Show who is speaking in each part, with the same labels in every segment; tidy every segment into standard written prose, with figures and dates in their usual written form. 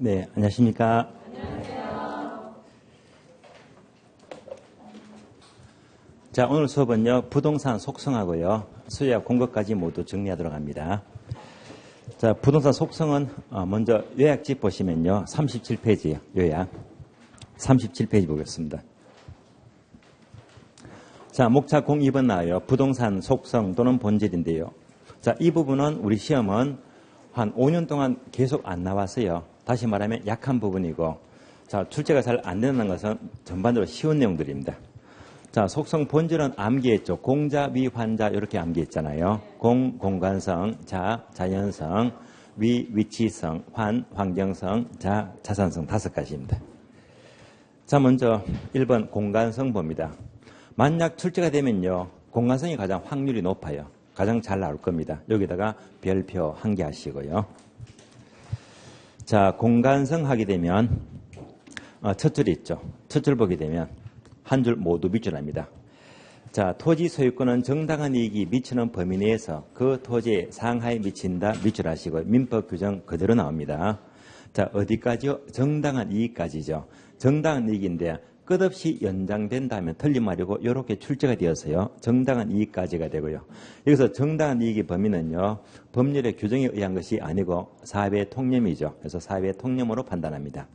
Speaker 1: 네, 안녕하십니까. 자, 오늘 수업은요, 부동산 속성하고요, 수요약 공급까지 모두 정리하도록 합니다. 자, 부동산 속성은 먼저 요약집 보시면요, 37페이지예요, 요약. 37페이지 보겠습니다. 자, 목차 02번 나와요. 부동산 속성 또는 본질인데요. 자, 이 부분은 우리 시험은 한 5년 동안 계속 안 나왔어요. 다시 말하면 약한 부분이고, 자, 출제가 잘 안 되는 것은 전반적으로 쉬운 내용들입니다. 자, 속성 본질은 암기했죠. 공자, 위, 환자 이렇게 암기했잖아요. 공, 공간성, 자, 자연성, 위, 위치성, 환, 환경성, 자, 자산성 5가지입니다. 자, 먼저 1번 공간성 봅니다. 만약 출제가 되면요, 공간성이 가장 확률이 높아요. 가장 잘 나올 겁니다. 여기다가 별표 한 개 하시고요. 자, 공간성 하게 되면 첫 줄 있죠. 첫 줄 보게 되면 한 줄 모두 밑줄 합니다. 자, 토지 소유권은 정당한 이익이 미치는 범위 내에서 그 토지의 상하에 미친다 밑줄 하시고 민법 규정 그대로 나옵니다. 자, 어디까지요? 정당한 이익까지죠. 정당한 이익인데 끝없이 연장된다면 틀린 말이고 이렇게 출제가 되어서요. 정당한 이익까지가 되고요. 여기서 정당한 이익의 범위는요. 법률의 규정에 의한 것이 아니고 사회의 통념이죠. 그래서 사회의 통념으로 판단합니다.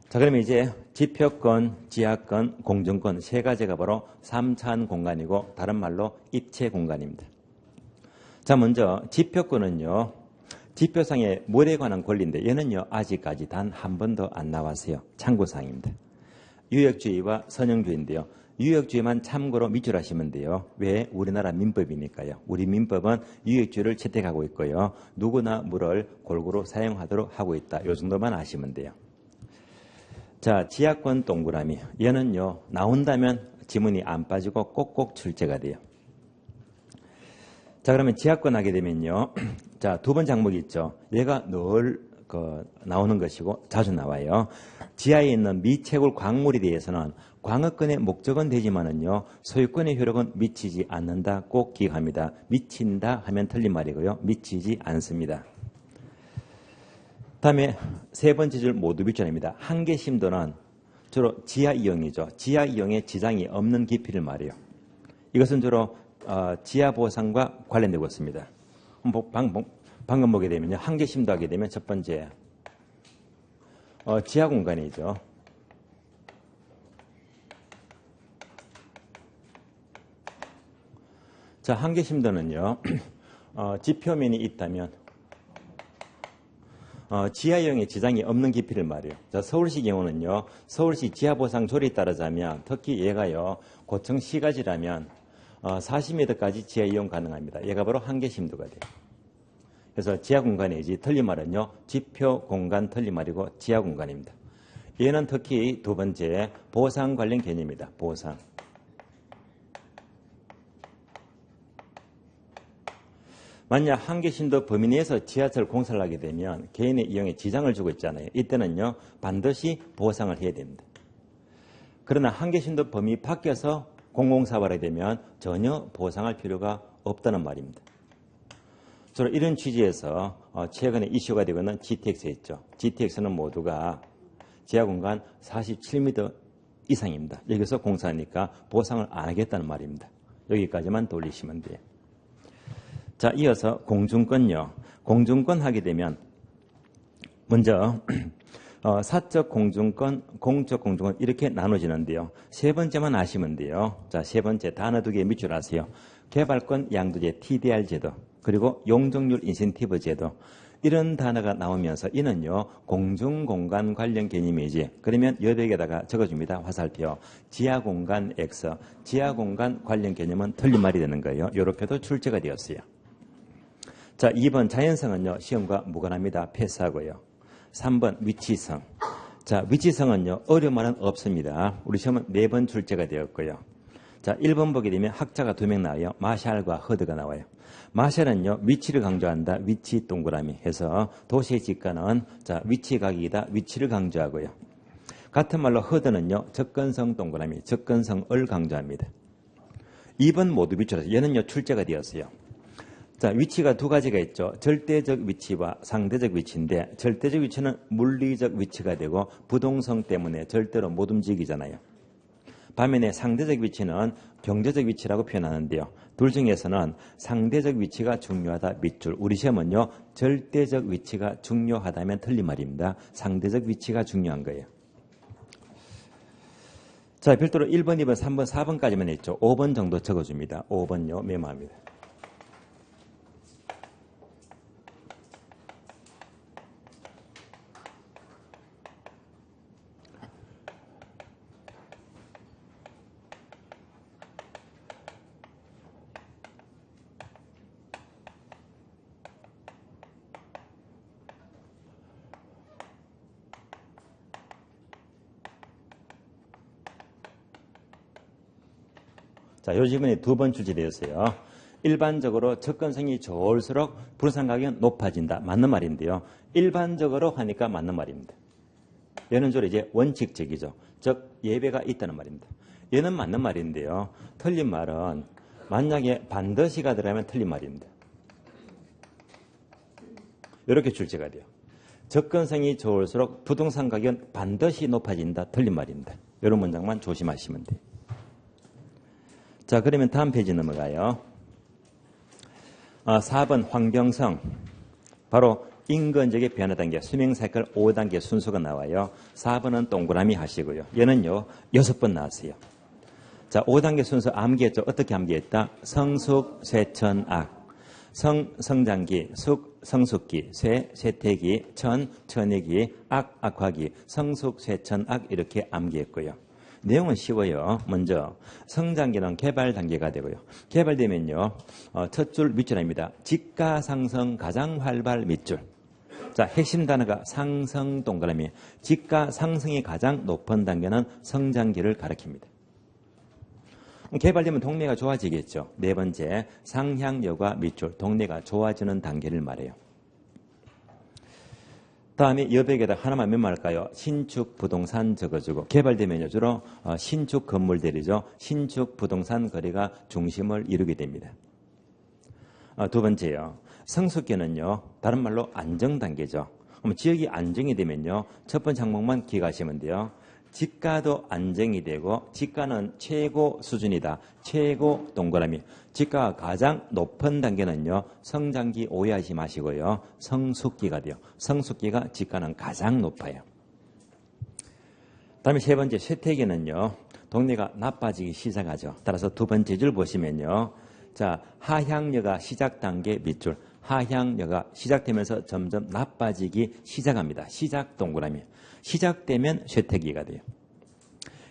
Speaker 1: 자, 그러면 이제 지표권, 지하권, 공정권 세 가지가 바로 3차원 공간이고 다른 말로 입체 공간입니다. 자, 먼저 지표권은요. 지표상의 물에 관한 권리인데 얘는요. 아직까지 단 한 번도 안 나왔어요. 참고사항입니다. 유역주의와 선형주의인데요. 유역주의만 참고로 밑줄하시면 돼요. 왜? 우리나라 민법이니까요. 우리 민법은 유역주의를 채택하고 있고요. 누구나 물을 골고루 사용하도록 하고 있다. 이 정도만 아시면 돼요. 자, 지하권 동그라미. 얘는요. 나온다면 지문이 안 빠지고 꼭꼭 출제가 돼요. 자, 그러면 지하권 하게 되면요. 자, 두 번 장목이 있죠. 얘가 늘 나오는 것이고 자주 나와요. 지하에 있는 미채굴 광물에 대해서는 광업권의 목적은 되지만은요. 소유권의 효력은 미치지 않는다. 꼭 기억합니다. 미친다 하면 틀린 말이고요. 미치지 않습니다. 다음에 세 번째 줄 모두 밑줄입니다. 한계 심도는 주로 지하 이용이죠. 지하 이용에 지장이 없는 깊이를 말해요. 이것은 주로 지하 보상과 관련되고 있습니다. 방금 보게 되면요. 한계 심도 하게 되면 첫 번째 지하 공간이죠. 자, 한계 심도는요. 지표면이 있다면 지하 이용에 지장이 없는 깊이를 말해요. 자, 서울시 경우는요. 서울시 지하 보상 조례에 따르자면 특히 얘가요. 고층 시가지라면 40m까지 지하 이용 가능합니다. 얘가 바로 한계 심도가 돼요. 그래서 지하 공간이지 틀린 말은요. 지표 공간 틀린 말이고 지하 공간입니다. 얘는 특히 두 번째 보상 관련 개념입니다. 보상. 만약 한계 심도 범위 내에서 지하철 공사를 하게 되면 개인의 이용에 지장을 주고 있잖아요. 이때는요. 반드시 보상을 해야 됩니다. 그러나 한계 심도 범위 밖에서 공공사업을 하게 되면 전혀 보상할 필요가 없다는 말입니다. 주로 이런 취지에서 최근에 이슈가 되고 있는 GTX 있죠. GTX는 모두가 지하공간 47m 이상입니다. 여기서 공사하니까 보상을 안 하겠다는 말입니다. 여기까지만 돌리시면 돼요. 자, 이어서 공중권요. 공중권 하게 되면 먼저 사적 공중권, 공적 공중권 이렇게 나눠지는데요. 세 번째만 아시면 돼요. 자, 세 번째 단어 두 개 밑줄 하세요. 개발권 양도제 TDR 제도 그리고 용적률 인센티브 제도 이런 단어가 나오면서 이는요. 공중공간 관련 개념이지. 그러면 여백에다가 적어줍니다. 화살표. 지하공간 X, 지하공간 관련 개념은 틀린 말이 되는 거예요. 이렇게도 출제가 되었어요. 자, 2번 자연성은요. 시험과 무관합니다. 패스하고요. 3번 위치성. 자, 위치성은요. 어려운 말은 없습니다. 우리 시험은 4번 출제가 되었고요. 자, 1번 보게 되면 학자가 2명 나와요. 마샬과 허드가 나와요. 마샬은요. 위치를 강조한다. 위치 동그라미 해서 도시의 직관은 자, 위치각이다. 위치를 강조하고요. 같은 말로 허드는요. 접근성 동그라미, 접근성을 강조합니다. 2번 모두 밑줄에서 얘는요. 출제가 되었어요. 자, 위치가 두 가지가 있죠. 절대적 위치와 상대적 위치인데 절대적 위치는 물리적 위치가 되고 부동성 때문에 절대로 못 움직이잖아요. 반면에 상대적 위치는 경제적 위치라고 표현하는데요. 둘 중에서는 상대적 위치가 중요하다 밑줄. 우리 시험은요. 절대적 위치가 중요하다면 틀린 말입니다. 상대적 위치가 중요한 거예요. 자, 별도로 1번, 2번, 3번, 4번까지만 했죠. 5번 정도 적어줍니다. 5번요. 메모합니다. 자, 요 질문이 두 번 출제되었어요. 일반적으로 접근성이 좋을수록 부동산 가격은 높아진다. 맞는 말인데요. 일반적으로 하니까 맞는 말입니다. 얘는 주로 이제 원칙적이죠. 즉 예외가 있다는 말입니다. 얘는 맞는 말인데요. 틀린 말은 만약에 반드시가 들어가면 틀린 말입니다. 이렇게 출제가 돼요. 접근성이 좋을수록 부동산 가격은 반드시 높아진다. 틀린 말입니다. 이런 문장만 조심하시면 돼요. 자, 그러면 다음 페이지 넘어가요. 4번 황병성. 바로 인근적의 변화 단계, 수명 사이클 5단계 순서가 나와요. 4번은 동그라미 하시고요. 얘는요, 6번 나왔어요. 자, 5단계 순서 암기했죠. 어떻게 암기했다? 성숙, 쇠천, 악. 성장기, 숙, 성숙기, 쇠퇴기, 천연기, 악화기, 성숙, 쇠천, 악 이렇게 암기했고요. 내용은 쉬워요. 먼저 성장기는 개발 단계가 되고요. 개발되면요. 첫 줄 밑줄입니다. 집가 상승 가장 활발 밑줄. 자, 핵심 단어가 상승 동그라미. 집가 상승이 가장 높은 단계는 성장기를 가리킵니다. 개발되면 동네가 좋아지겠죠. 네 번째, 상향여과 밑줄. 동네가 좋아지는 단계를 말해요. 다음에 여백에다 하나만 메모할까요? 신축 부동산 적어주고 개발되면요 주로 신축 건물들이죠. 신축 부동산 거래가 중심을 이루게 됩니다. 두 번째요. 성숙기는요. 다른 말로 안정단계죠. 그럼 지역이 안정이 되면요. 첫 번째 항목만 기억하시면 돼요. 집가도 안정이 되고 집가는 최고 수준이다. 최고 동그라미. 집가가 가장 높은 단계는요. 성장기 오해하지 마시고요. 성숙기가 돼요. 성숙기가 집가는 가장 높아요. 다음에 세 번째 쇠퇴기는요. 동네가 나빠지기 시작하죠. 따라서 두 번째 줄 보시면요. 자, 하향여가 시작 단계 밑줄. 하향여가 시작되면서 점점 나빠지기 시작합니다. 시작 동그라미. 시작되면 쇠퇴기가 돼요.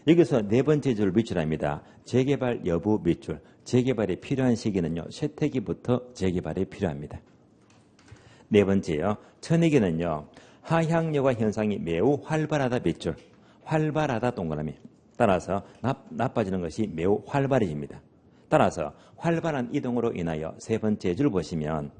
Speaker 1: 여기서 네 번째 줄 밑줄합니다. 재개발 여부 밑줄. 재개발이 필요한 시기는요. 쇠퇴기부터 재개발이 필요합니다. 네 번째요. 천이기는요. 하향여가 현상이 매우 활발하다 밑줄. 활발하다 동그라미. 따라서 나빠지는 것이 매우 활발해집니다. 따라서 활발한 이동으로 인하여 세 번째 줄 보시면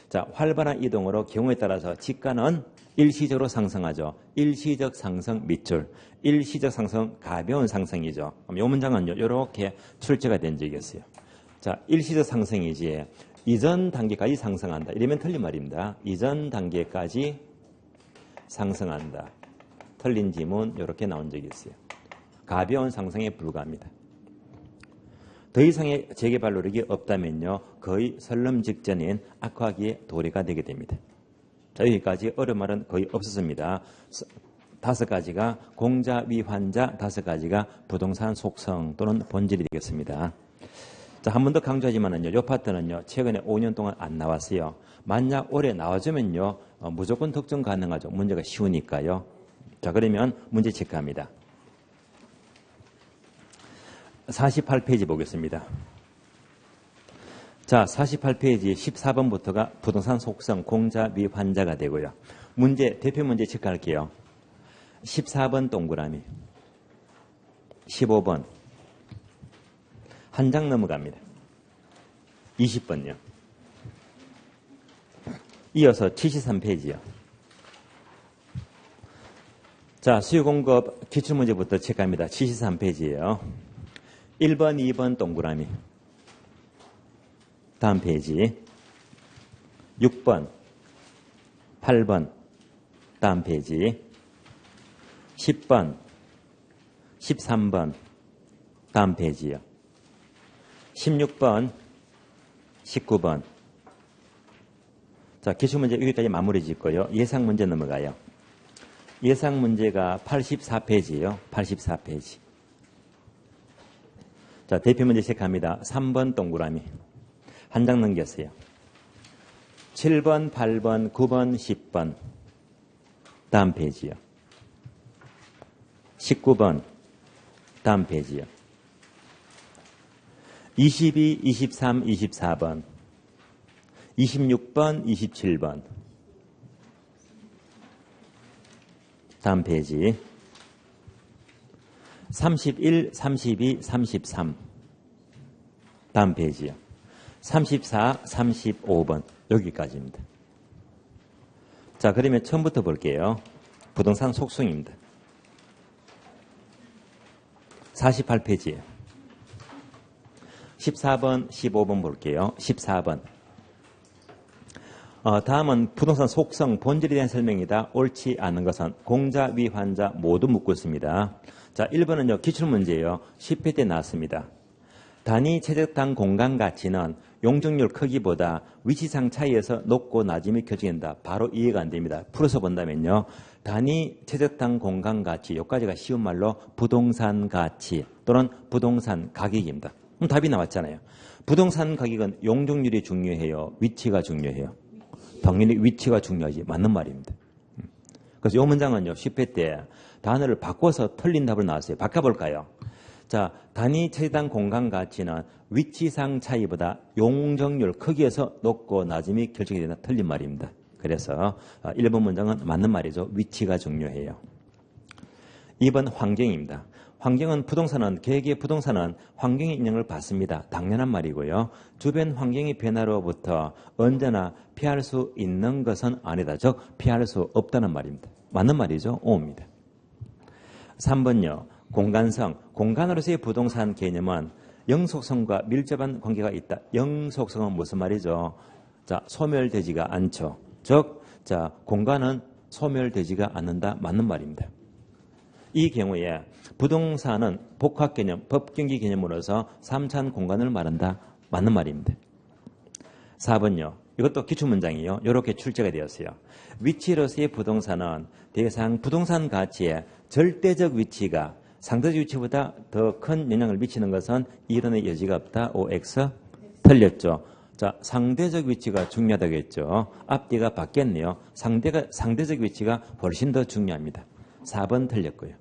Speaker 1: 자, 활발한 이동으로 경우에 따라서 집가는 일시적으로 상승하죠. 일시적 상승 밑줄. 일시적 상승 가벼운 상승이죠. 이 문장은요. 이렇게 출제가 된 적이 있어요. 자, 일시적 상승이지 이전 단계까지 상승한다. 이러면 틀린 말입니다. 이전 단계까지 상승한다. 틀린 지문 이렇게 나온 적이 있어요. 가벼운 상승에 불과합니다. 더 이상의 재개발 노력이 없다면요. 거의 설렘 직전인 악화기의 도래가 되게 됩니다. 자, 여기까지 어려운 말은 거의 없었습니다. 5가지가 공자 위 환자, 5가지가 부동산 속성 또는 본질이 되겠습니다. 자, 한 번 더 강조하지만은요. 이 파트는요. 최근에 5년 동안 안 나왔어요. 만약 올해 나와주면요. 무조건 득점 가능하죠. 문제가 쉬우니까요. 자, 그러면 문제 체크합니다. 48페이지 보겠습니다. 자, 48페이지 14번부터가 부동산 속성 공자 미 환자가 되고요. 문제, 대표 문제 체크할게요. 14번 동그라미, 15번 한 장 넘어갑니다. 20번요. 이어서 73페이지요. 자, 수요 공급 기출문제부터 체크합니다. 73페이지예요. 1번, 2번 동그라미. 다음 페이지. 6번, 8번, 다음 페이지. 10번, 13번, 다음 페이지요. 16번, 19번. 자, 기출문제 여기까지 마무리 짓고요. 예상문제 넘어가요. 예상문제가 84페이지예요. 84페이지. 자, 대표문제 시작합니다. 3번 동그라미. 한 장 넘겼어요. 7번, 8번, 9번, 10번. 다음 페이지요. 19번. 다음 페이지요. 22, 23, 24번. 26번, 27번. 다음 페이지. 31, 32, 33. 다음 페이지요. 34, 35번. 여기까지입니다. 자, 그러면 처음부터 볼게요. 부동산 속성입니다. 48페이지예요. 14번, 15번 볼게요. 14번. 다음은 부동산 속성, 본질에 대한 설명이다. 옳지 않은 것은 공자, 위, 환자 모두 묻고 있습니다. 자, 1번은요. 기출문제예요. 10회 때 나왔습니다. 단위 최적당 공간 가치는 용적률 크기보다 위치상 차이에서 높고 낮음이 결정된다. 바로 이해가 안 됩니다. 풀어서 본다면요. 단위 최적당 공간 가치, 여기까지가 쉬운 말로 부동산 가치 또는 부동산 가격입니다. 그럼 답이 나왔잖아요. 부동산 가격은 용적률이 중요해요? 위치가 중요해요? 당연히 위치가 중요하지. 맞는 말입니다. 그래서 이 문장은요. 10회 때 단어를 바꿔서 틀린 답을 나왔어요. 바꿔볼까요? 자, 단위 최단 공간 가치는 위치상 차이보다 용적률 크기에서 높고 낮음이 결정이 된다. 틀린 말입니다. 그래서 1번 문장은 맞는 말이죠. 위치가 중요해요. 2번 환경입니다. 환경은 부동산은 계획의 부동산은 환경의 영향을 받습니다. 당연한 말이고요. 주변 환경의 변화로부터 언제나 피할 수 있는 것은 아니다. 즉 피할 수 없다는 말입니다. 맞는 말이죠. O입니다. 3번요. 공간성. 공간으로서의 부동산 개념은 영속성과 밀접한 관계가 있다. 영속성은 무슨 말이죠? 자, 소멸되지가 않죠. 즉, 자, 공간은 소멸되지가 않는다. 맞는 말입니다. 이 경우에 부동산은 복합 개념, 법경기 개념으로서 3차원 공간을 말한다. 맞는 말입니다. 4번요. 이것도 기출문장이에요. 이렇게 출제가 되었어요. 위치로서의 부동산은 대상 부동산 가치의 절대적 위치가 상대적 위치보다 더 큰 영향을 미치는 것은 이론의 여지가 없다. OX 틀렸죠. 자, 상대적 위치가 중요하다겠죠. 앞뒤가 바뀌었네요. 상대적 위치가 훨씬 더 중요합니다. 4번 틀렸고요.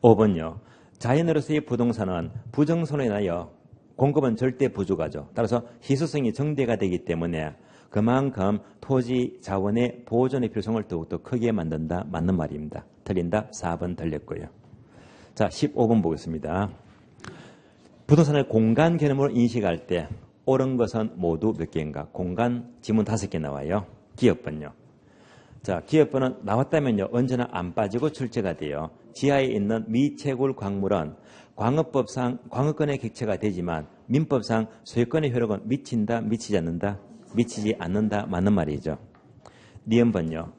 Speaker 1: 5번요. 자연으로서의 부동산은 부정선에 인하여 공급은 절대 부족하죠. 따라서 희소성이 정대가 되기 때문에 그만큼 토지 자원의 보존의 필요성을 더욱더 크게 만든다. 맞는 말입니다. 틀린다. 4번 틀렸고요. 자, 15번 보겠습니다. 부동산을 공간 개념으로 인식할 때 옳은 것은 모두 몇 개인가? 공간 지문 5개 나와요. 기업번요. 자, 기업번은 나왔다면요. 언제나 안 빠지고 출제가 돼요. 지하에 있는 미채굴 광물은 광업법상 광업권의 객체가 되지만 민법상 소유권의 효력은 미친다, 미치지 않는다? 미치지 않는다. 맞는 말이죠. 니은번요.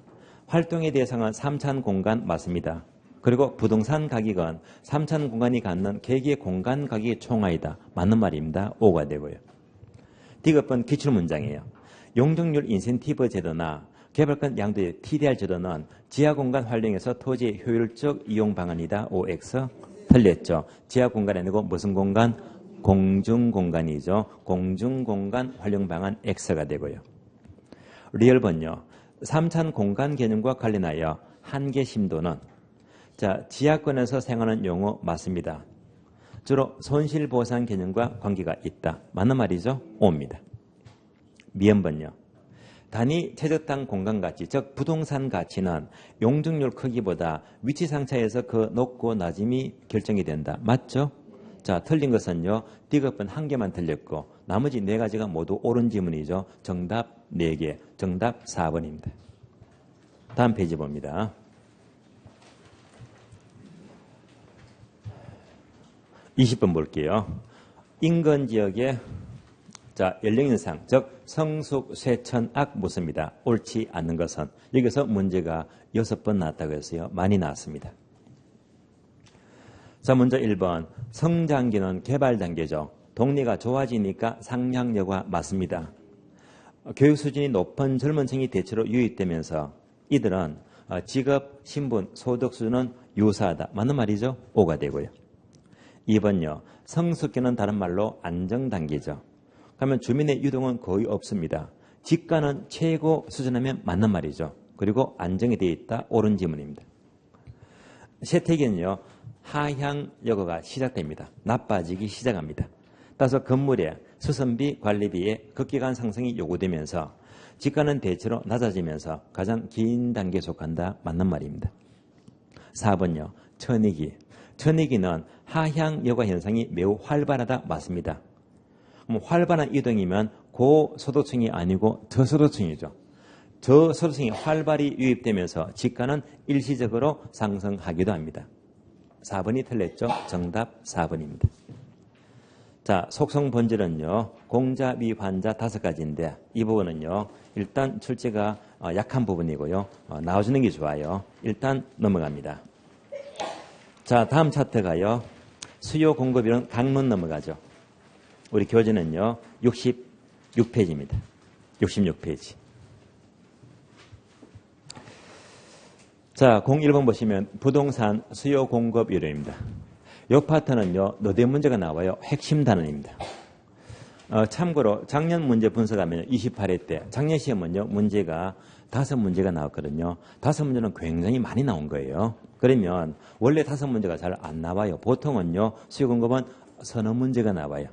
Speaker 1: 활동의 대상은 3차원 공간 맞습니다. 그리고 부동산 가격은 3차원 공간이 갖는 계획의 공간 가격의 총화이다. 맞는 말입니다. O가 되고요. D급번 기출문장이에요. 용적률 인센티브 제도나 개발권 양도의 TDR 제도는 지하공간 활용해서 토지의 효율적 이용 방안이다. OX 틀렸죠. 지하공간이 아니고 무슨 공간? 공중공간이죠. 공중공간 활용 방안 X가 되고요. 리얼번요. 3차원 공간 개념과 관련하여 한계 심도는 자, 지하권에서 사용하는 용어 맞습니다. 주로 손실보상 개념과 관계가 있다. 맞는 말이죠? O입니다. 미연번요. 단위 최적당 공간 가치, 즉 부동산 가치는 용적률 크기보다 위치상 차이에서 그 높고 낮음이 결정이 된다. 맞죠? 자, 틀린 것은요. D급은 1개만 틀렸고 나머지 4가지가 모두 옳은 지문이죠. 정답 4개, 정답 4번입니다. 다음 페이지 봅니다. 20번 볼게요. 인근 지역에 자, 연령인상, 즉 성숙, 쇠천악 묻습니다. 옳지 않는 것은. 여기서 문제가 6번 나왔다고 했어요. 많이 나왔습니다. 자, 먼저 1번. 성장기는 개발 단계죠. 동리가 좋아지니까 상향여과 맞습니다. 교육 수준이 높은 젊은 층이 대체로 유입되면서 이들은 직업, 신분, 소득 수준은 유사하다. 맞는 말이죠? O가 되고요. 2번요. 성숙기는 다른 말로 안정단계죠. 그러면 주민의 유동은 거의 없습니다. 집가는 최고 수준하면 맞는 말이죠. 그리고 안정이 되어 있다. 옳은 지문입니다. 세태기는요. 하향여과가 시작됩니다. 나빠지기 시작합니다. 따라서 건물의 수선비, 관리비의 급격한 상승이 요구되면서 집가는 대체로 낮아지면서 가장 긴 단계에 속한다. 맞는 말입니다. 4번요. 천이기. 천이기는 하향여과 현상이 매우 활발하다. 맞습니다. 활발한 이동이면 고소득층이 아니고 저소득층이죠. 저소득층이 활발히 유입되면서 집가는 일시적으로 상승하기도 합니다. 4번이 틀렸죠. 정답 4번입니다. 자, 속성 본질은요. 공자, 미, 환자 5가지인데 이 부분은요. 일단 출제가 약한 부분이고요. 나와주는 게 좋아요. 일단 넘어갑니다. 자, 다음 차트가요. 수요 공급이론 강론 넘어가죠. 우리 교재는요. 66페이지입니다. 66페이지. 자, 01번 보시면 부동산 수요 공급 이론입니다. 이 파트는요. 노대 문제가 나와요. 핵심 단원입니다. 참고로 작년 문제 분석하면 28회 때 작년 시험은요. 문제가 5문제가 나왔거든요. 5문제는 굉장히 많이 나온 거예요. 그러면 원래 5문제가 잘 안 나와요. 보통은요. 수요 공급은 서너 문제가 나와요.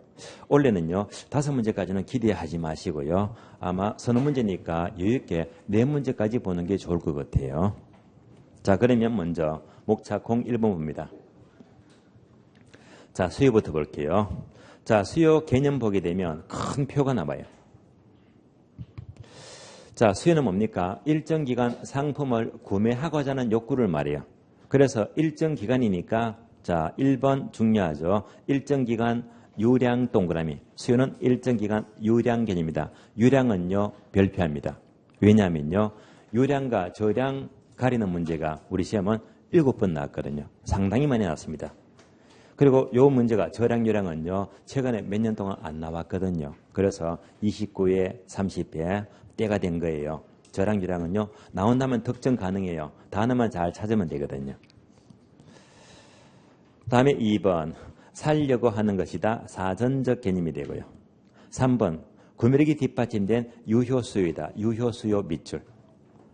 Speaker 1: 원래는요. 5문제까지는 기대하지 마시고요. 아마 서너 문제니까 여유있게 4문제까지 보는 게 좋을 것 같아요. 자, 그러면 먼저 목차 01번 봅니다. 자, 수요부터 볼게요. 자, 수요 개념 보게 되면 큰 표가 나와요. 자, 수요는 뭡니까? 일정 기간 상품을 구매하고자 하는 욕구를 말해요. 그래서 일정 기간이니까 자, 1번 중요하죠. 일정 기간 유량 동그라미. 수요는 일정 기간 유량 개념이다. 유량은요, 별표합니다. 왜냐하면요, 유량과 저량 가리는 문제가 우리 시험은 7번 나왔거든요. 상당히 많이 나왔습니다. 그리고 요 문제가 저량 유량은요, 최근에 몇 년 동안 안 나왔거든요. 그래서 29에 30에 때가 된 거예요. 저량 유량은요, 나온다면 득점 가능해요. 단어만 잘 찾으면 되거든요. 다음에 2번, 살려고 하는 것이다. 사전적 개념이 되고요. 3번, 구매력이 뒷받침된 유효수요이다. 유효수요 밑줄.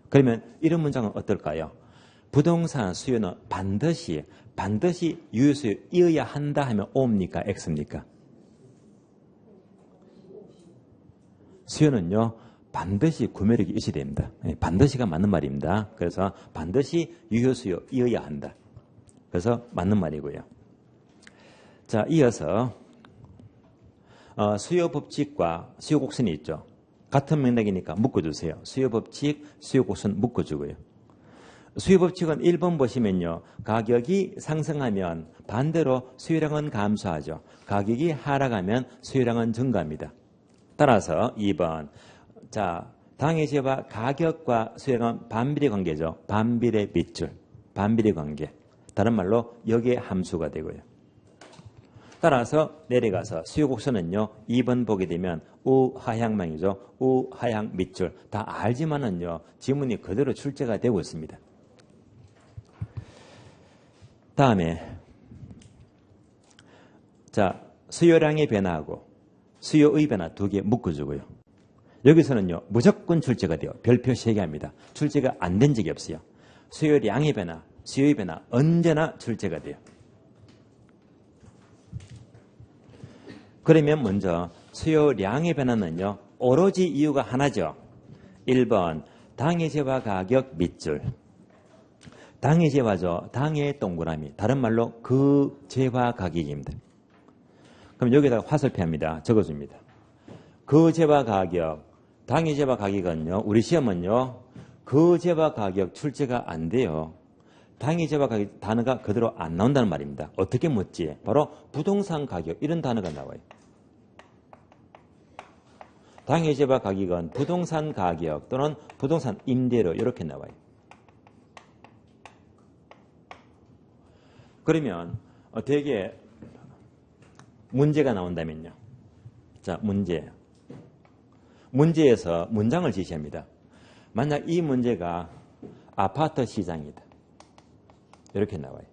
Speaker 1: 그러면 이런 문장은 어떨까요? 부동산 수요는 반드시 유효수요이어야 한다 하면 O입니까? X입니까? 수요는요. 반드시 구매력이 있어야 됩니다. 반드시가 맞는 말입니다. 그래서 반드시 유효수요이어야 한다. 그래서 맞는 말이고요. 자, 이어서 수요법칙과 수요곡선이 있죠. 같은 맥락이니까 묶어주세요. 수요법칙, 수요곡선 묶어주고요. 수요법칙은 1번 보시면요. 가격이 상승하면 반대로 수요량은 감소하죠. 가격이 하락하면 수요량은 증가합니다. 따라서 2번. 자, 당해제와 가격과 수요량은 반비례 관계죠. 반비례 밑줄. 반비례 관계. 다른 말로 역의 함수가 되고요. 따라서 내려가서 수요곡선은요. 2번 보게 되면 우하향망이죠. 우하향 밑줄. 다 알지만은요. 지문이 그대로 출제가 되고 있습니다. 다음에 자, 수요량의 변화하고 수요의 변화 2개 묶어주고요. 여기서는요. 무조건 출제가 돼요. 별표 3개 합니다. 출제가 안 된 적이 없어요. 수요량의 변화, 수요의 변화 언제나 출제가 돼요. 그러면 먼저 수요량의 변화는요. 오로지 이유가 하나죠. 1번 당해제와 가격 밑줄. 당해제와죠. 당해 동그라미. 다른 말로 그 재화 가격입니다. 그럼 여기다가 화살표합니다. 적어줍니다. 그 재화 가격. 당해제와 가격은요. 우리 시험은요. 그 재화 가격 출제가 안 돼요. 당해제와 가격 단어가 그대로 안 나온다는 말입니다. 어떻게 묻지? 바로 부동산 가격 이런 단어가 나와요. 당해제바 가격은 부동산 가격 또는 부동산 임대료 이렇게 나와요. 그러면 되게 문제가 나온다면요. 자, 문제에서 문장을 제시합니다. 만약 이 문제가 아파트 시장이다. 이렇게 나와요.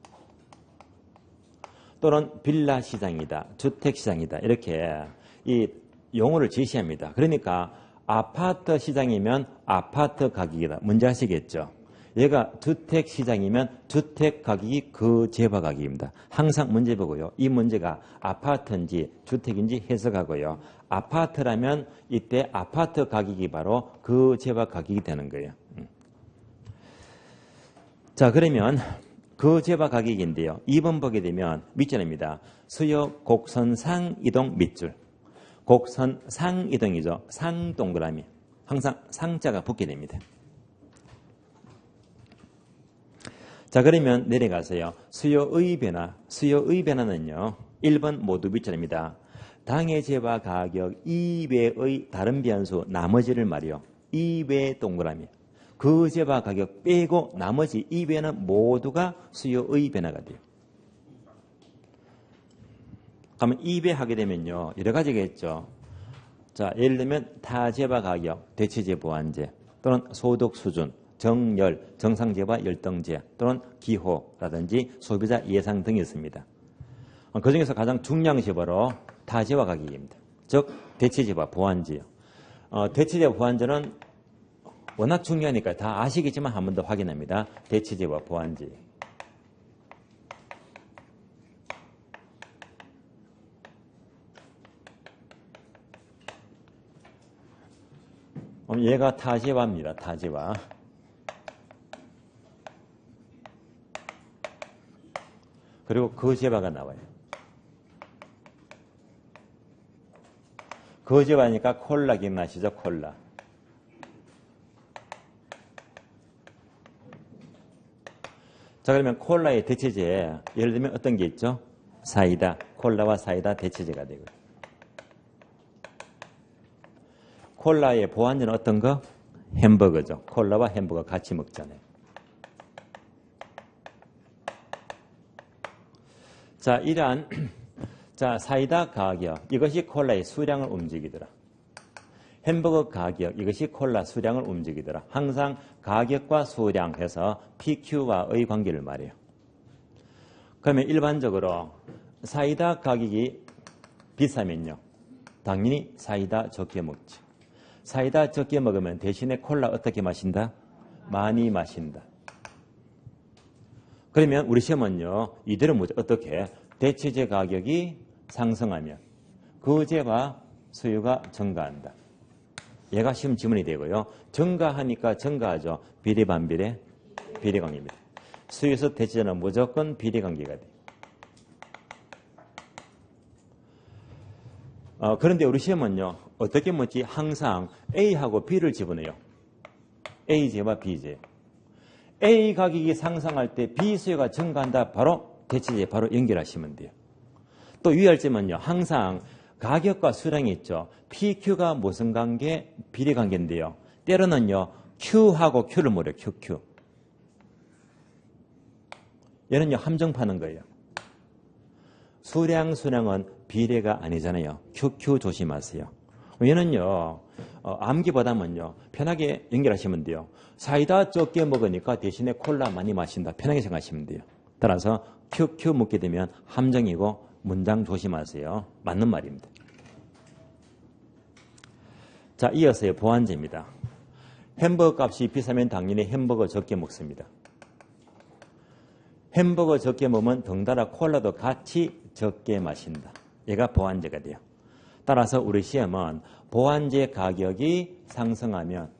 Speaker 1: 또는 빌라 시장이다. 주택 시장이다. 이렇게 이 용어를 제시합니다. 그러니까 아파트 시장이면 아파트 가격이다. 문제 아시겠죠? 얘가 주택 시장이면 주택 가격이 그 제바 가격입니다. 항상 문제 보고요. 이 문제가 아파트인지 주택인지 해석하고요. 아파트라면 이때 아파트 가격이 바로 그 제바 가격이 되는 거예요. 자, 그러면 그 제바 가격인데요. 2번 보게 되면 밑줄입니다. 수요 곡선 상이동 밑줄. 곡선 상이동이죠. 상 동그라미. 항상 상자가 붙게 됩니다. 자, 그러면 내려가서요. 수요의 변화는요. 1번 모두 밑줄입니다. 당해 제바 가격 이외의 다른 변수 나머지를 말이요. 이외 동그라미. 그 제바 가격 빼고 나머지 이외는 모두가 수요의 변화가 돼요. 그러면 이외 하게 되면요. 여러 가지가 있죠. 자, 예를 들면 타제바 가격, 대체제 보완제 또는 소득 수준, 정열, 정상제와 열등제 또는 기호라든지 소비자 예상 등이 있습니다. 그 중에서 가장 중요한 것이 바로 타제와 가격입니다. 즉 대체제와 보완제요. 대체제와 보완제는 워낙 중요하니까 다 아시겠지만 한 번 더 확인합니다. 대체제와 보완제. 얘가 타제와입니다. 타제와. 그리고 거제바가 나와요. 거제바니까 콜라 기억나시죠? 콜라. 자, 그러면 콜라의 대체제, 예를 들면 어떤 게 있죠? 사이다. 콜라와 사이다 대체제가 되고요. 콜라의 보완제는 어떤 거? 햄버거죠. 콜라와 햄버거 같이 먹잖아요. 자, 이러한 사이다 가격, 이것이 콜라의 수량을 움직이더라. 햄버거 가격, 이것이 콜라 수량을 움직이더라. 항상 가격과 수량 해서 PQ와의 관계를 말해요. 그러면 일반적으로 사이다 가격이 비싸면요. 당연히 사이다 적게 먹지. 사이다 적게 먹으면 대신에 콜라 어떻게 마신다? 많이 마신다. 그러면 우리 시험은요. 이대로 어떻게? 대체제 가격이 상승하면 그 제와 수요가 증가한다. 얘가 시험 지문이 되고요. 증가하니까 증가하죠. 비례 반비례 비례관계입니다. 수요에서 대체제는 무조건 비례관계가 돼요. 그런데 우리 시험은요. 어떻게 묻지? 항상 A하고 B를 집어넣어요. A제와 B제. A 가격이 상승할 때 B 수요가 증가한다. 바로 대체제 바로 연결하시면 돼요. 또 유의할 점은요. 항상 가격과 수량이 있죠. PQ가 무슨 관계? 비례관계인데요. 때로는요. Q하고 Q를 모르요. QQ. 얘는요. 함정 파는 거예요. 수량은 비례가 아니잖아요. QQ 조심하세요. 얘는요. 암기보다는요. 편하게 연결하시면 돼요. 사이다 적게 먹으니까 대신에 콜라 많이 마신다. 편하게 생각하시면 돼요. 따라서 QQ 묻게 되면 함정이고 문장 조심하세요. 맞는 말입니다. 자, 이어서요. 보완제입니다. 햄버거 값이 비싸면 당연히 햄버거 적게 먹습니다. 햄버거 적게 먹으면 덩달아 콜라도 같이 적게 마신다. 얘가 보완제가 돼요. 따라서 우리 시험은 보완제 가격이 상승하면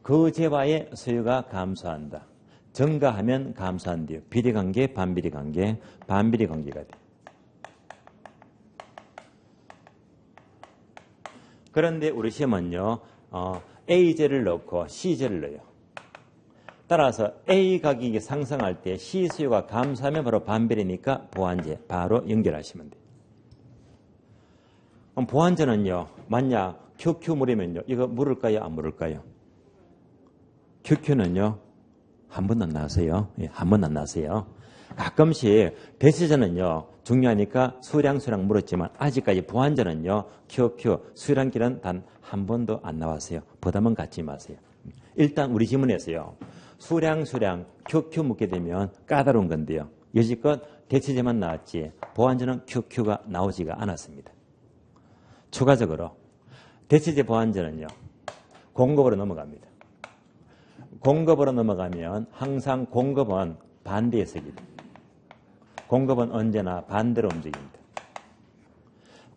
Speaker 1: 그 제와의 수요가 감소한다. 증가하면 감소한대요. 비례관계, 반비례관계, 반비례관계가 돼요. 그런데 우리 시험은요. A제를 넣고 C제를 넣어요. 따라서 A 가격이 상승할 때 C 수요가 감소하면 바로 반비례니까 보완제 바로 연결하시면 돼요. 보완제는요. 만약 QQ 물이면요. 이거 물을까요? 안 물을까요? QQ는요. 한 번도 안 나왔어요. 예, 한 번도 안 나왔어요. 가끔씩 대체제는요. 중요하니까 수량 물었지만 아직까지 보완제는요. QQ 수량기는 단 한 번도 안 나왔어요. 부담은 갖지 마세요. 일단 우리 지문에서요. 수량 QQ 묻게 되면 까다로운 건데요. 여지껏 대체제만 나왔지 보완제는 QQ가 나오지가 않았습니다. 추가적으로 대체제 보완제는요. 공급으로 넘어갑니다. 공급으로 넘어가면 항상 공급은 반대의 색이다. 공급은 언제나 반대로 움직입니다.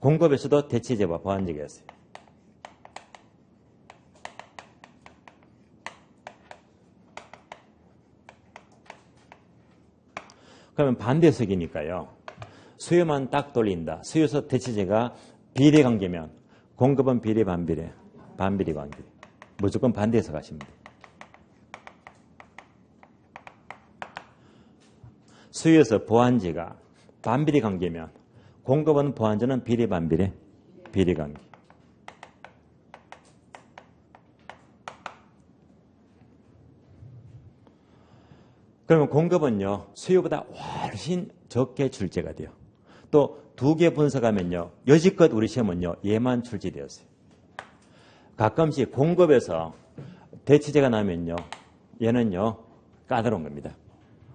Speaker 1: 공급에서도 대체제와 보완제가 있어요. 그러면 반대석이니까요. 수요만 딱 돌린다. 수요에서 대체제가 비례관계면 공급은 비례 반비례 관계. 무조건 반대해서 가시면 돼요. 수요에서 보완제가 반비례 관계면 공급은 보완제는 비례 반비례 관계. 그러면 공급은요, 수요보다 훨씬 적게 출제가 돼요. 또 두 개 분석하면요, 여지껏 우리 시험은요, 얘만 출제되었어요. 가끔씩 공급에서 대체제가 나면요, 얘는요, 까다로운 겁니다.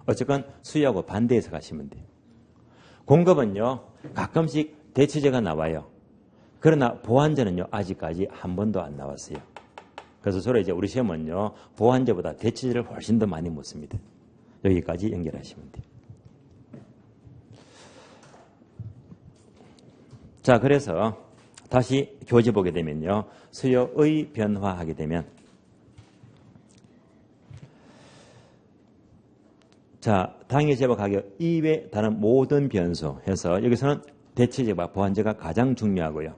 Speaker 1: 어쨌건 수요하고 반대해서 가시면 돼요. 공급은요, 가끔씩 대체제가 나와요. 그러나 보완제는요, 아직까지 한 번도 안 나왔어요. 그래서 서로 이제 우리 시험은요, 보완제보다 대체제를 훨씬 더 많이 묻습니다. 여기까지 연결하시면 돼요. 자, 그래서 다시 교재 보게 되면요. 수요의 변화하게 되면 자, 당일 재고 가격 이외 다른 모든 변수 해서 여기서는 대체제와 보완제가 가장 중요하고요.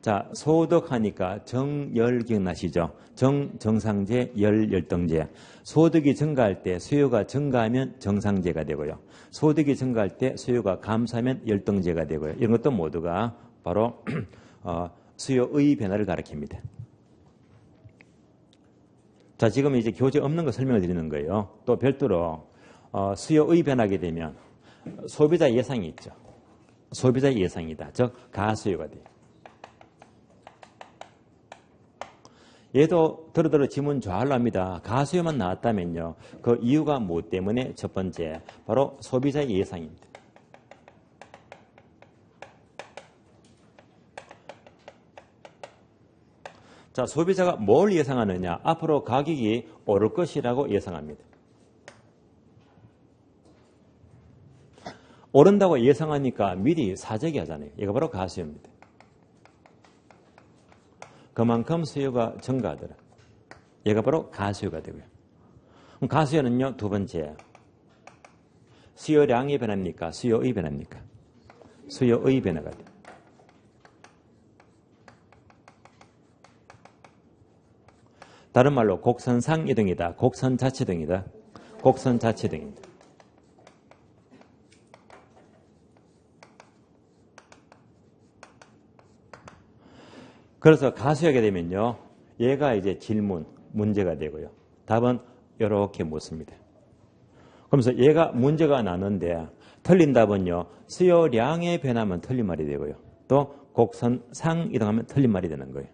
Speaker 1: 자, 소득하니까 정열 기억나시죠? 정상제, 열등제. 소득이 증가할 때 수요가 증가하면 정상제가 되고요. 소득이 증가할 때 수요가 감소하면 열등제가 되고요. 이런 것도 모두가 바로 수요의 변화를 가리킵니다. 자, 지금 이제 교재 없는 거 설명을 드리는 거예요. 또 별도로 수요의 변화하게 되면 소비자 예상이 있죠. 소비자 예상이다. 즉 가수요가 돼요. 얘도 더러더러 지문 좌알랍니다. 가수요만 나왔다면요. 그 이유가 무엇 때문에? 첫 번째, 바로 소비자의 예상입니다. 자, 소비자가 뭘 예상하느냐? 앞으로 가격이 오를 것이라고 예상합니다. 오른다고 예상하니까 미리 사재기 하잖아요. 이거 바로 가수요입니다. 그만큼 수요가 증가하더라. 얘가 바로 가수요가 되고요. 그럼 가수요는요, 두 번째. 수요량이 변합니까? 수요의 변합니까? 수요의 변화가 돼요. 다른 말로 곡선상 이동이다. 곡선 자체 이동이다. 곡선 자체 이동입니다. 그래서 가수하게 되면요. 얘가 이제 질문, 문제가 되고요. 답은 이렇게 묻습니다. 그러면서 얘가 문제가 나는데 틀린 답은요. 수요량의 변화면 틀린 말이 되고요. 또 곡선상 이동하면 틀린 말이 되는 거예요.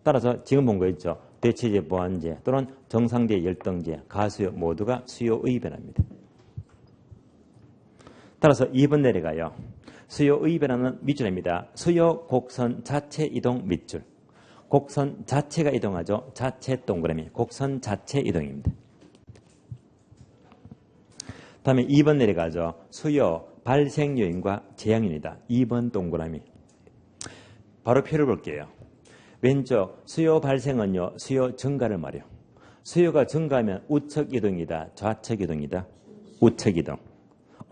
Speaker 1: 따라서 지금 본 거 있죠. 대체제, 보완제 또는 정상제, 열등제, 가수요 모두가 수요의 변화입니다. 따라서 2번 내려가요. 수요의 변화는 밑줄입니다. 수요 곡선 자체 이동 밑줄. 곡선 자체가 이동하죠. 자체 동그라미. 곡선 자체 이동입니다. 다음에 2번 내려가죠. 수요 발생 요인과 재앙 요인이다. 2번 동그라미. 바로 표를 볼게요. 왼쪽 수요 발생은요. 수요 증가를 말해요. 수요가 증가하면 우측 이동이다. 좌측 이동이다. 우측 이동.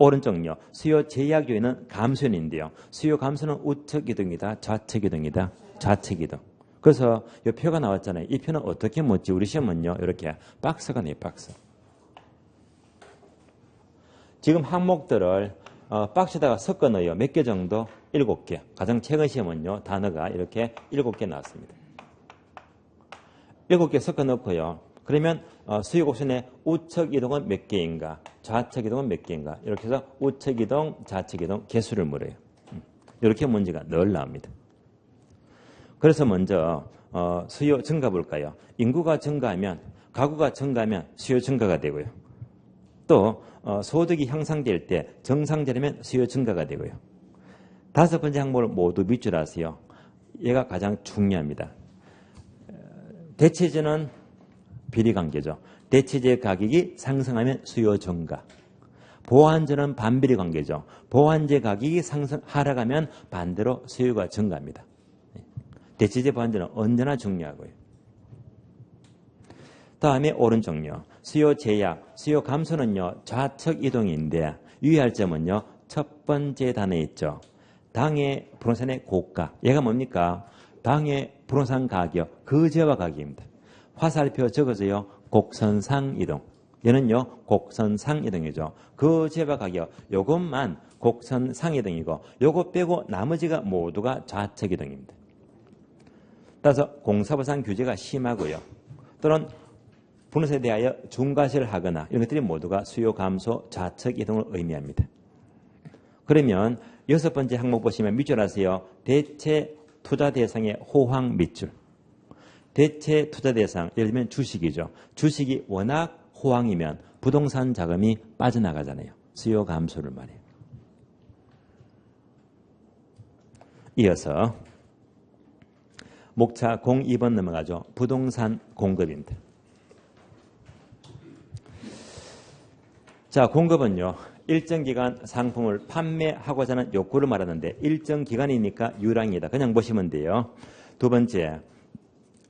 Speaker 1: 오른쪽은요. 수요 제약 요인은 감소 요인인데요. 수요 감소는 우측 이동이다. 좌측 이동이다. 좌측 이동. 그래서 이 표가 나왔잖아요. 이 표는 어떻게 묻지? 우리 시험은요. 이렇게 박스가 나요. 박스. 지금 항목들을 박스에다가 섞어 넣어요. 몇 개 정도? 7개. 가장 최근 시험은요, 단어가 이렇게 7개 나왔습니다. 7개 섞어 넣고요. 그러면 수요 곡선의 우측 이동은 몇 개인가, 좌측 이동은 몇 개인가, 이렇게 해서 우측 이동, 좌측 이동 개수를 물어요. 이렇게 문제가 늘 나옵니다. 그래서 먼저 수요 증가 볼까요? 인구가 증가하면, 가구가 증가하면 수요 증가가 되고요. 또 소득이 향상될 때 정상되려면 수요 증가가 되고요. 5번째 항목을 모두 밑줄 하세요. 얘가 가장 중요합니다. 대체제는 비리관계죠. 대체제 가격이 상승하면 수요 증가. 보완제는 반비리 관계죠. 보완제 가격이 하락하면 반대로 수요가 증가합니다. 대체제 보완제는 언제나 중요하고요. 다음에 오른쪽요. 수요 제약, 수요 감소는요, 좌측 이동인데 유의할 점은요, 첫 번째 단어에 있죠. 당해 부동산의 고가. 얘가 뭡니까? 당해 부동산 가격, 거제와 가격입니다. 화살표 적어서요, 곡선상 이동. 얘는요, 곡선상 이동이죠. 거제와 가격, 요것만 곡선상 이동이고, 요것 빼고 나머지가 모두가 좌측 이동입니다. 따라서 공사보상 규제가 심하고요. 또는 부동산에 대하여 중과세를 하거나 이런 것들이 모두가 수요 감소, 좌측 이동을 의미합니다. 그러면 6번째 항목 보시면 밑줄 하세요. 대체 투자 대상의 호황 밑줄. 대체 투자 대상, 예를 들면 주식이죠. 주식이 워낙 호황이면 부동산 자금이 빠져나가잖아요. 수요 감소를 말해요. 이어서 목차 02번 넘어가죠. 부동산 공급입니다. 자, 공급은요, 일정 기간 상품을 판매하고자 하는 욕구를 말하는데 일정 기간이니까 유랑이다. 그냥 보시면 돼요. 두 번째,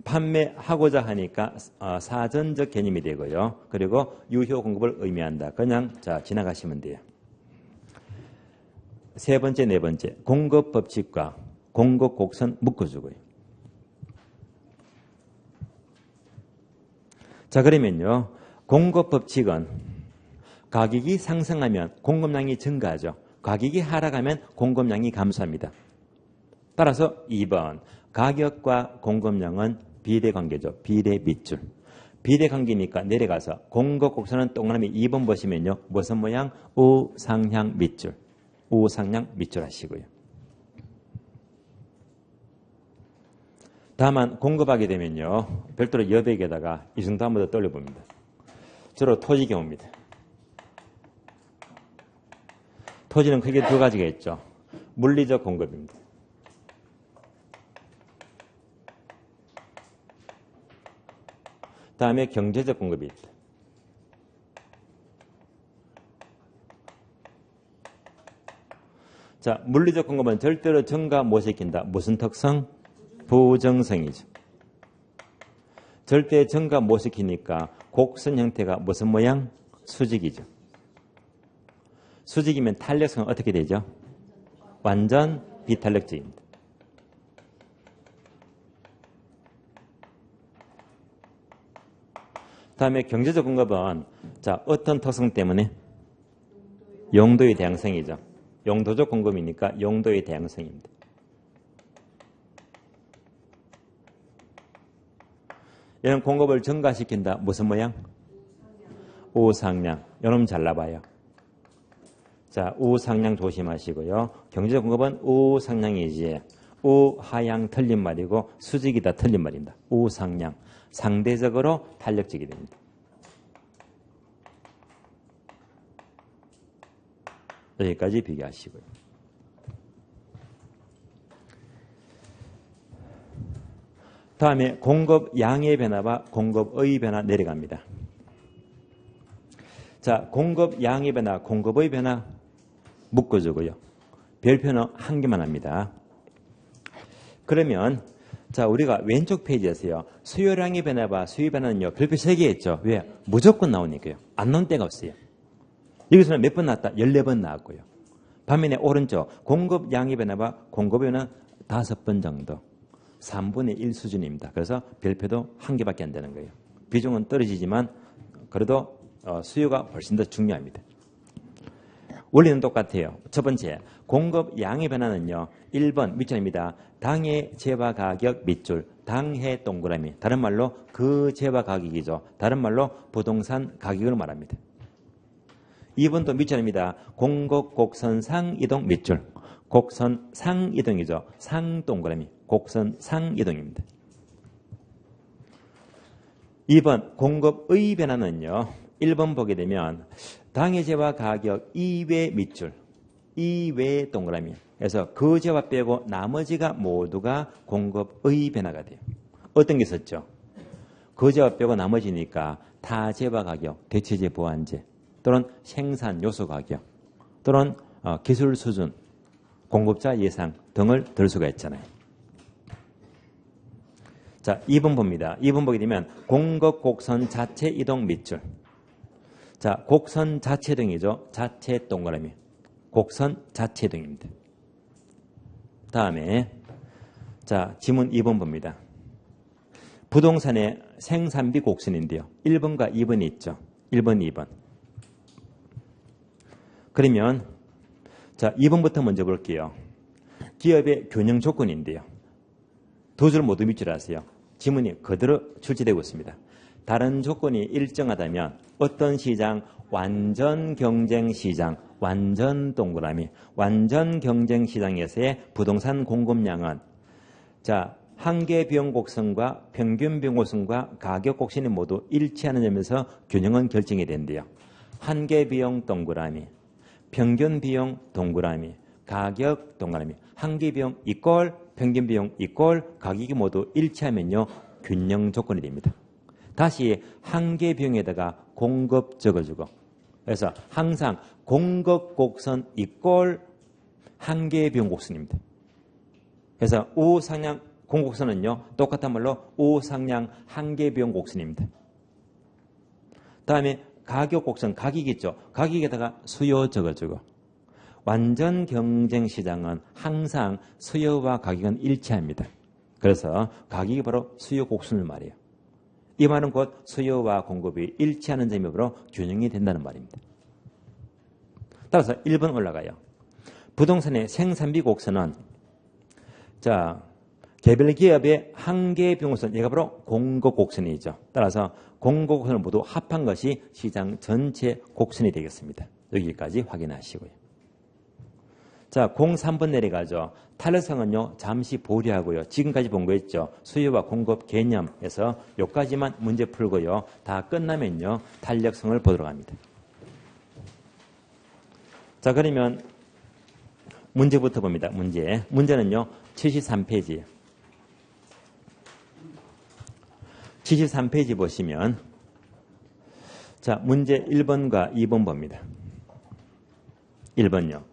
Speaker 1: 판매하고자 하니까 사전적 개념이 되고요. 그리고 유효 공급을 의미한다. 그냥 지나가시면 돼요. 세 번째, 네 번째, 공급 법칙과 공급 곡선 묶어주고요. 자, 그러면요, 공급 법칙은 가격이 상승하면 공급량이 증가하죠. 가격이 하락하면 공급량이 감소합니다. 따라서 2번, 가격과 공급량은 비례관계죠. 비례 밑줄. 비례관계니까 내려가서 공급 곡선은 동그라미 2번 보시면요. 무슨 모양? 우상향 밑줄. 우상향 밑줄 하시고요. 다만 공급하게 되면요. 별도로 여백에다가 이 정도 한번 더 떨려봅니다. 주로 토지 경우입니다. 토지는 크게 두 가지가 있죠. 물리적 공급입니다. 다음에 경제적 공급이 있다. 자, 물리적 공급은 절대로 증가 못 시킨다. 무슨 특성? 부정성이죠. 절대 증가 못 시키니까 곡선 형태가 무슨 모양? 수직이죠. 수직이면 탄력성은 어떻게 되죠? 완전 비탄력적입니다. 다음에 경제적 공급은 어떤 특성 때문에? 용도의 다양성이죠. 용도적 공급이니까 용도의 다양성입니다. 이런 공급을 증가시킨다. 무슨 모양? 우상향. 여러분 잘라봐요. 자, 우상향 조심하시고요. 경제적 공급은 우상향이지 우하향 틀린 말이고 수직이다 틀린 말입니다. 우상향. 상대적으로 탄력적이 됩니다. 여기까지 비교하시고요. 다음에 공급 양의 변화와 공급의 변화 내려갑니다. 자, 공급 양의 변화, 공급의 변화 묶어주고요. 별표는 한 개만 합니다. 그러면 우리가 왼쪽 페이지에서요. 수요량의 변화와 수요 변화는요. 별표 3개 했죠. 왜? 무조건 나오니까요. 안 나온 때가 없어요. 여기서는 몇 번 나왔다? 14번 나왔고요. 반면에 오른쪽 공급 양의 변화와 공급의 변화는 5번 정도. 3분의 1 수준입니다. 그래서 별표도 한 개밖에 안 되는 거예요. 비중은 떨어지지만 그래도 수요가 훨씬 더 중요합니다. 원리는 똑같아요. 첫 번째, 공급 양의 변화는요. 1번 밑줄입니다. 당해 재화 가격 밑줄, 당해 동그라미. 다른 말로 그 재화 가격이죠. 다른 말로 부동산 가격을 말합니다. 2번도 밑줄입니다. 공급 곡선 상이동 밑줄. 곡선 상이동이죠. 상 동그라미. 곡선 상이동입니다. 2번 공급의 변화는요. 1번 보게 되면 당해제와 가격 이외 밑줄, 이외 동그라미. 그래서 그 제와 빼고 나머지가 모두가 공급의 변화가 돼요. 어떤 게 있었죠? 그 제와 빼고 나머지니까 타제와 가격, 대체제 보완제, 또는 생산 요소 가격, 또는 기술 수준, 공급자 예상 등을 들 수가 있잖아요. 자, 2번 봅니다. 2번 보게 되면 공급 곡선 자체 이동 밑줄. 자, 곡선 자체 이동이죠. 자체 동그라미. 곡선 자체 이동입니다. 다음에 자, 지문 2번 봅니다. 부동산의 생산비 곡선인데요. 1번과 2번이 있죠. 1번, 2번. 그러면 자, 2번부터 먼저 볼게요. 기업의 균형 조건인데요. 두 줄 모두 밑줄 하세요. 지문이 그대로 출제되고 있습니다. 다른 조건이 일정하다면 어떤 시장? 완전 경쟁 시장, 완전 동그라미. 완전 경쟁 시장에서의 부동산 공급량은 자, 한계 비용 곡선과 평균 비용 곡선과 가격 곡선이 모두 일치하는 점에서 균형은 결정이 된대요. 한계 비용 동그라미, 평균 비용 동그라미, 가격 동그라미. 한계 비용 이꼴, 평균 비용 이꼴, 가격이 모두 일치하면요. 균형 조건이 됩니다. 다시 한계 비용에다가 공급 적어주고. 그래서 항상 공급 곡선 이꼴 한계 비용 곡선입니다. 그래서 우상향 공곡선은요. 똑같은 말로 우상향 한계 비용 곡선입니다. 다음에 가격 곡선, 가격이 있죠. 가격에다가 수요 적어주고. 완전 경쟁 시장은 항상 수요와 가격은 일치합니다. 그래서 가격이 바로 수요 곡선을 말해요. 이 말은 곧 수요와 공급이 일치하는 점이 바로 균형이 된다는 말입니다. 따라서 1번 올라가요. 부동산의 생산비 곡선은 자, 개별 기업의 한계 비용 곡선, 얘가 바로 공급 곡선이죠. 따라서 공급 곡선을 모두 합한 것이 시장 전체 곡선이 되겠습니다. 여기까지 확인하시고요. 자, 03번 내려가죠. 탄력성은요, 잠시 보류하고요. 지금까지 본 거 있죠. 수요와 공급 개념에서 여기까지만 문제 풀고요. 다 끝나면요, 탄력성을 보도록 합니다. 자, 그러면 문제부터 봅니다. 문제는요, 73페이지. 73페이지 보시면 자, 문제 1번과 2번 봅니다. 1번요.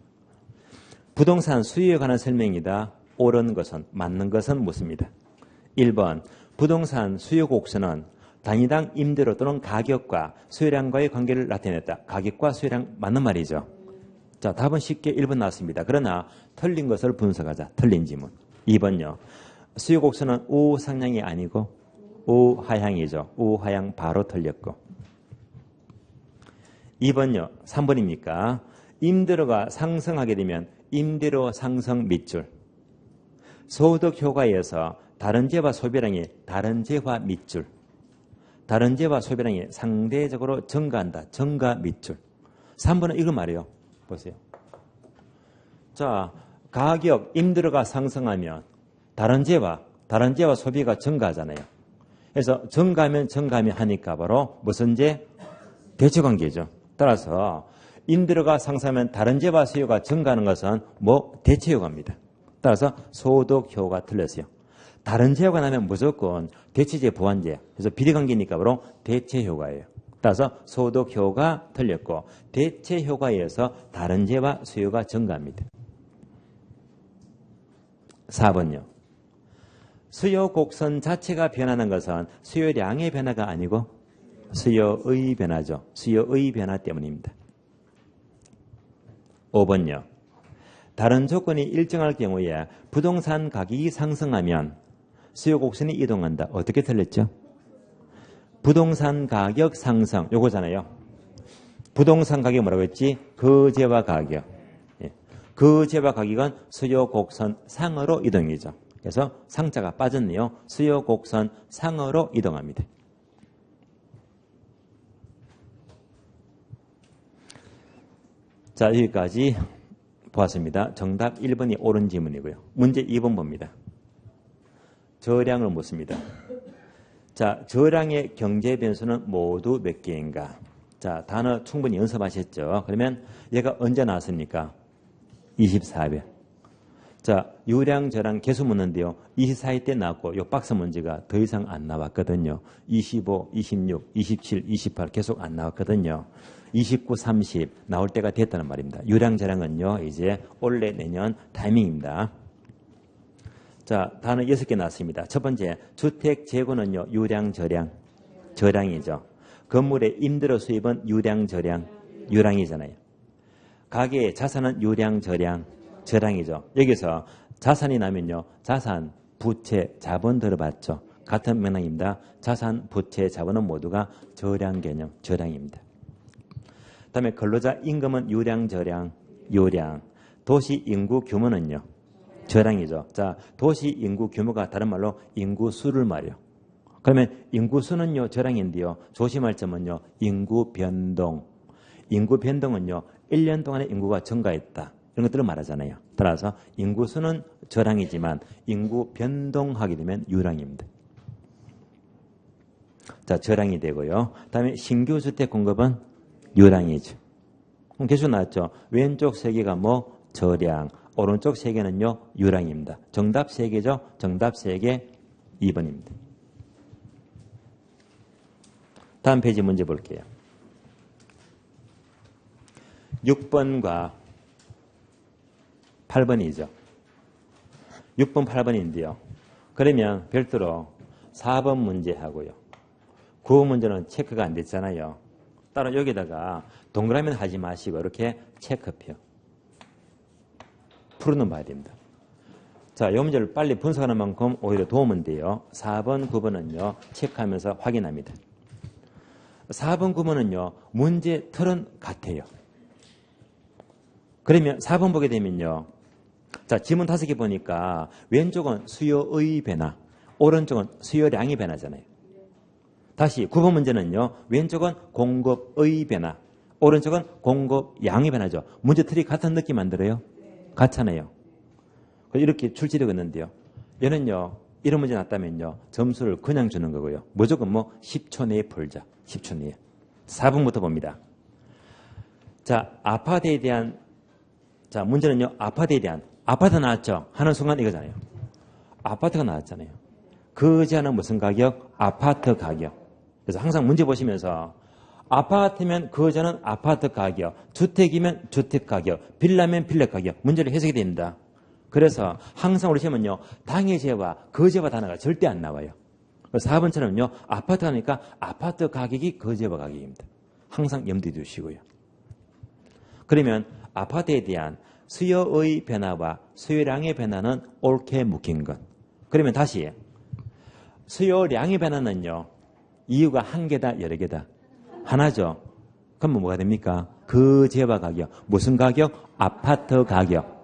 Speaker 1: 부동산 수요에 관한 설명이다. 옳은 것은, 맞는 것은 묻습니다. 1번, 부동산 수요 곡선은 단위당 임대료 또는 가격과 수요량과의 관계를 나타냈다. 가격과 수요량 맞는 말이죠. 자, 답은 쉽게 1번 나왔습니다. 그러나 틀린 것을 분석하자. 틀린 지문. 2번요. 수요 곡선은 우상향이 아니고 우하향이죠. 우하향 바로 틀렸고. 2번요. 3번입니까? 임대료가 상승하게 되면 임대료 상승 밑줄. 소득 효과에서 다른 재화 소비량이 다른 재화 밑줄. 다른 재화 소비량이 상대적으로 증가한다. 증가 밑줄. 3번은 이거 말이에요. 보세요. 자, 가격, 임대료가 상승하면 다른 재화 소비가 증가하잖아요. 그래서 증가하면 하니까 바로 무슨 재? 대체관계죠. 따라서 임대료가 상승하면 다른 재화 수요가 증가하는 것은 대체효과입니다. 따라서 소득효가 틀렸어요. 다른 재화가 나면 무조건 대체재 보완재. 그래서 비례관계니까 바로 대체효과예요. 따라서 소득효가 틀렸고 대체효과에서 다른 재화 수요가 증가합니다. 4번요. 수요 곡선 자체가 변하는 것은 수요량의 변화가 아니고 수요의 변화죠. 수요의 변화 때문입니다. 5번요. 다른 조건이 일정할 경우에 부동산 가격이 상승하면 수요 곡선이 이동한다. 어떻게 틀렸죠? 부동산 가격 상승, 요거잖아요. 부동산 가격 뭐라고 했지? 거재화 가격. 예. 거제와 가격은 수요 곡선 상으로 이동이죠. 그래서 상자가 빠졌네요. 수요 곡선 상으로 이동합니다. 자, 여기까지 보았습니다. 정답 1번이 옳은 지문이고요. 문제 2번 봅니다. 저량을 묻습니다. 자, 저량의 경제 변수는 모두 몇 개인가? 자, 단어 충분히 연습하셨죠? 그러면 얘가 언제 나왔습니까? 24배. 자, 유량, 저량 개수 묻는데요. 24회 때 나왔고 요 박스 문제가 더 이상 안 나왔거든요. 25, 26, 27, 28 계속 안 나왔거든요. 29, 30 나올 때가 됐다는 말입니다. 유량, 저량은요. 이제 올해 내년 타이밍입니다. 자, 단어 6개 나왔습니다. 첫 번째, 주택 재고는요. 유량, 저량. 저량이죠. 건물의 임대료 수입은 유량, 저량. 유량이잖아요. 가계의 자산은 유량, 저량. 저량이죠. 여기서 자산이 나면요. 자산, 부채, 자본 들어봤죠. 같은 맥락입니다. 자산, 부채, 자본은 모두가 저량 개념, 저량입니다. 그다음에 근로자 임금은 유량, 저량, 유량. 도시 인구 규모는요. 저량이죠. 자, 도시 인구 규모가 다른 말로 인구 수를 말이요. 그러면 인구 수는요. 저량인데요. 조심할 점은요. 인구 변동. 인구 변동은요. 1년 동안에 인구가 증가했다. 이런 것들을 말하잖아요. 따라서 인구 수는 저량이지만 인구 변동하게 되면 유량입니다. 자, 저량이 되고요. 그다음에 신규 주택 공급은 유량이죠. 그럼 계속 나왔죠. 왼쪽 세 개가 뭐 저량, 오른쪽 세 개는요 유량입니다. 정답 세 개죠. 정답 세 개 2번입니다. 다음 페이지 문제 볼게요. 6번과 8번이죠. 6번, 8번인데요. 그러면 별도로 4번 문제하고요. 9번 문제는 체크가 안 됐잖아요. 따로 여기다가 동그라미는 하지 마시고 이렇게 체크표 풀어는 봐야 됩니다. 자, 이 문제를 빨리 분석하는 만큼 오히려 도움은 돼요. 4번, 9번은요. 체크하면서 확인합니다. 4번, 9번은요. 문제 틀은 같아요. 그러면 4번 보게 되면요. 자, 지문 5개 보니까 왼쪽은 수요의 변화, 오른쪽은 수요량의 변화잖아요. 다시 9번 문제는요. 왼쪽은 공급의 변화, 오른쪽은 공급량의 변화죠. 문제 틀이 같은 느낌 안 들어요? 같잖아요. 이렇게 출제되었는데요. 얘는요. 이런 문제 났다면요. 점수를 그냥 주는 거고요. 무조건 뭐 10초 내에 풀자. 10초 내에. 4번부터 봅니다. 자, 아파트에 대한 자, 문제는요. 아파트에 대한 아파트 나왔죠. 하는 순간 이거잖아요. 아파트가 나왔잖아요. 거지하는 무슨 가격? 아파트 가격. 그래서 항상 문제 보시면서 아파트면 거지하는 아파트 가격, 주택이면 주택 가격, 빌라면 빌라 가격 문제를 해석이 됩니다. 그래서 항상 우리 시험은요. 당해제와 거제와 단어가 절대 안 나와요. 4번처럼요. 아파트 하니까 아파트 가격이 거제와 가격입니다. 항상 염두에 두시고요. 그러면 아파트에 대한 수요의 변화와 수요량의 변화는 옳게 묶인 것. 그러면 다시 수요량의 변화는요. 이유가 한 개다 여러 개다? 하나죠. 그러면 뭐가 됩니까? 거제와 가격. 무슨 가격? 아파트 가격.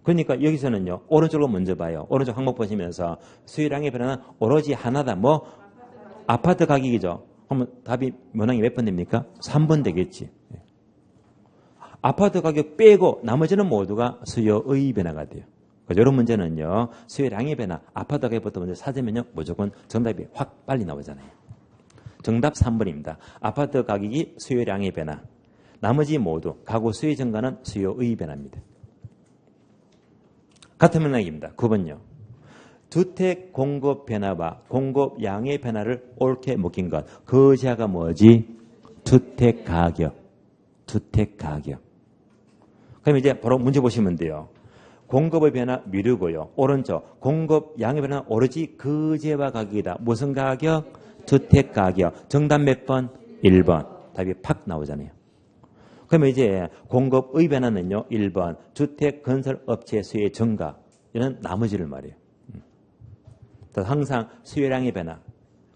Speaker 1: 그러니까 여기서는요. 오른쪽으로 먼저 봐요. 오른쪽 항목 보시면서 수요량의 변화는 오로지 하나다. 뭐? 아파트 가격이죠. 그러면 답이 문항이 몇 번 됩니까? 3번 되겠지. 아파트 가격 빼고 나머지는 모두가 수요의 변화가 돼요. 이런 문제는요. 수요량의 변화, 아파트 가격부터 먼저 찾으면요. 무조건 정답이 확 빨리 나오잖아요. 정답 3번입니다. 아파트 가격이 수요량의 변화. 나머지 모두 가구 수요 증가는 수요의 변화입니다. 같은 맥락입니다. 9번요. 주택 공급 변화와 공급 양의 변화를 옳게 묶인 것. 거지하가 뭐지? 주택 가격. 주택 가격. 그럼 이제 바로 문제 보시면 돼요. 공급의 변화 미루고요. 오른쪽 공급 양의 변화는 오로지 거제와 가격이다. 무슨 가격? 주택 가격. 정답 몇 번? 1번. 답이 팍 나오잖아요. 그러면 이제 공급의 변화는요. 1번. 주택 건설 업체 수요의 증가. 이런 나머지를 말해요. 항상 수요량의 변화,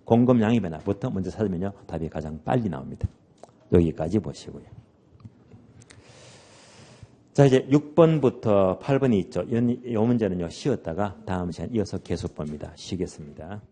Speaker 1: 공급량의 변화부터 먼저 찾으면요. 답이 가장 빨리 나옵니다. 여기까지 보시고요. 자, 이제 6번부터 8번이 있죠. 이 문제는요, 쉬었다가 다음 시간 이어서 계속 봅니다. 쉬겠습니다.